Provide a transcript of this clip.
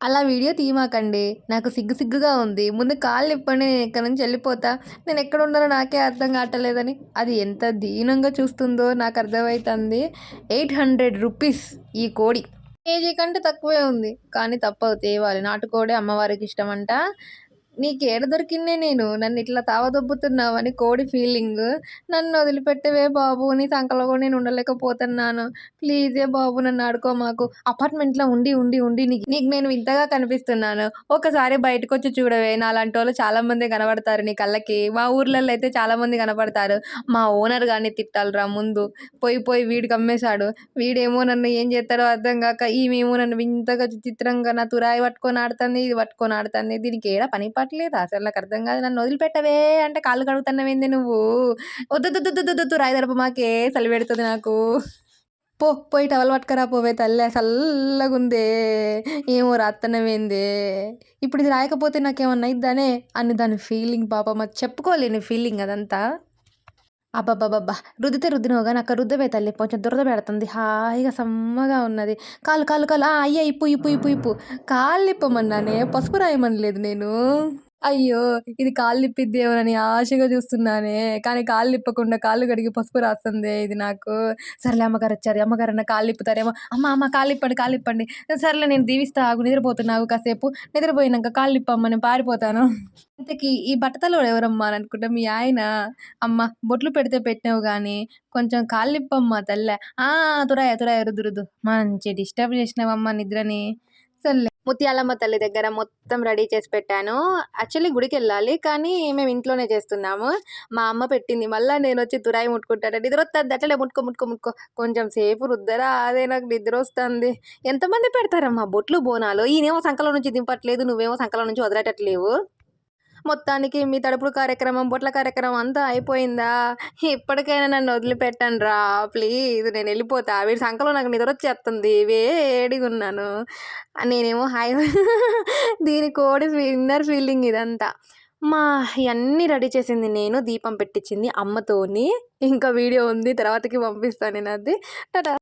అలా వీడియో తీయమాకండి. నాకు సిగ్గు సిగ్గుగా ఉంది. ముందు కాళ్ళిప్పండి నేనిక్కడి నుంచి ఎళ్ళిపోతా. నేనెక్కడున్నానో నాకే అర్థం కావట్లేదని. అది ఎంత దీనంగా చూస్తుందో నాకర్థమైతంది. 800 రూపీస్ ఈ కోడి. కేజీ కంటే తక్కువే ఉంది. కానీ తప్పదు తేవాలి. నాటుకోడే అమ్మవారికిష్టమంట. నీకేడ దొరికిన్నే నేను. నన్నిట్లా తావదొబ్బుతున్నావని కోడి ఫీలింగు. నన్నొదిలిపెట్టవే బాబు. నీ సంకలో గూడా నేను ఉండలేకపోతున్నాను. ప్లీజే బాబు నన్నాడుకో మాకు. అపార్ట్‌మెంట్‌లో ఉండి, ఉండి, ఉండి నీకు నేను వింతగా కనిపిస్తున్నాను. ఒక్కసారి బయటకొచ్చి చూడవే. నాలాంటోళ్ళు చాలా మందే కనబడతారు నీ కళ్ళకి. మా ఊర్లల్లో అయితే చాలా మంది కనపడతారు. మా ఓనర్ గాడిని తిట్టాలిరా ముందు. పోయి, పోయి వీడికమ్మేశాడు. వీడేమో నన్ను ఏం జేత్తాడో అర్థం గాక, ఈమేమో నన్ను వింతగా చిత్రంగా నా తురాయి పట్టుకొని ఆడుతంది, ఇది పట్టుకొని ఆడుతంది. దీనికేడ పని పాట లేదా అసలు నాకర్థం గాదు. నన్నొదిలిపెట్టవే అంటే కాళ్ళు కడుగుతన్నావేందే నువ్వు? ఒద్దొద్దొద్దొద్దొద్దు తురాయి దడపమాకే చలి పెడుతది నాకు. పోయి టవల్ పట్టుకరా పోవే తల్లే సల్లగుందే. ఏమో రాత్తన్నవేందే. ఇప్పుడిది రాయకపోతే నాకేమన్నా అయిద్దానే అని దాని ఫీలింగ్ పాపం. అది చెప్పుకోలేని ఫీలింగ్ అదంతా. అబ్బబ్బబ్బబ్బా! రుద్దితే రుద్దినవు గాని అక్క రుద్దవే తల్లి. కొంచెం దురద పెడుతుంది. హాయిగా సమ్మగా ఉన్నది. కాళ్ళు. అయ్యా ఇప్పు. కాళ్ళిప్పమన్నానే. పసుపు రాయమనలేదు నేను. అయ్యో! ఇది కాళ్ళిప్పిద్దేమోనని ఆశగా చూస్తున్నానే. కానీ కాళ్ళిప్పకుండా కాళ్ళు కడిగి పసుపు రాస్తందే ఇది నాకు. సర్లే అమ్మగారొచ్చారు. అమ్మగారన్నా కాళ్ళిప్పుతారేమో. అమ్మ కాళ్ళిప్పండి. సర్లే నేను దీవిస్తా ఆగు. నిద్రపోతున్నా ఆగు కాసేపు. నిద్రపోయినంక కాళ్ళిప్పమ్మ నేను పారిపోతాను. ఇంతకీ ఈ బట్టతలోడు ఎవరమ్మా అని అనుకుంటే మీ ఆయన. అమ్మ బొట్లు పెడితే పెట్టినావు గానీ కొంచెం కాళ్ళిప్పమ్మా తల్లే. తురాయ రుద్దు. మంచి డిస్టర్బ్ చేసినావమ్మా నిద్రని. సర్లే. ముత్యాలమ్మ తల్లి దగ్గర మొత్తం రెడీ చేసి పెట్టాను. యాక్చువల్లీ గుడికెళ్ళాలి. కానీ మేము ఇంట్లోనే చేస్తున్నాము. మా అమ్మ పెట్టింది. మళ్ళా నేనొచ్చి తురాయి ముట్టుకుంటాను. నిద్రొత్తంది అట్లనే ముట్టుకో. కొంచెం సేపు రుద్దరా అదే నాకు నిద్రొస్తుంది. ఎంతమంది పెడతారమ్మా బొట్లు, బోనాలు? ఈయనేమో సంకలో నుంచి దింపట్లేదు. నువ్వేమో సంకలో నుంచి వదిలేటట్లేవు. మొత్తానికి మీ తడుపుడు కార్యక్రమం, బొట్ల కార్యక్రమం అంతా అయిపోయిందా? ఇప్పటికైనా నన్ను వదిలిపెట్టండ్రా ప్లీజ్. నేనెళ్ళిపోతా. వీడి సంకలో నాకు నిద్రొచ్చేత్తంది. వేడిగున్నాను. నేనేమో దీని కోడి ఇన్నర్ ఫీలింగ్ ఇదంతా. ఇయన్నీ రెడీ చేసింది నేను. దీపం పెట్టిచ్చింది అమ్మతోని. ఇంకా వీడియో ఉంది. తర్వాతకి పంపిస్తా నేనది. టాటా.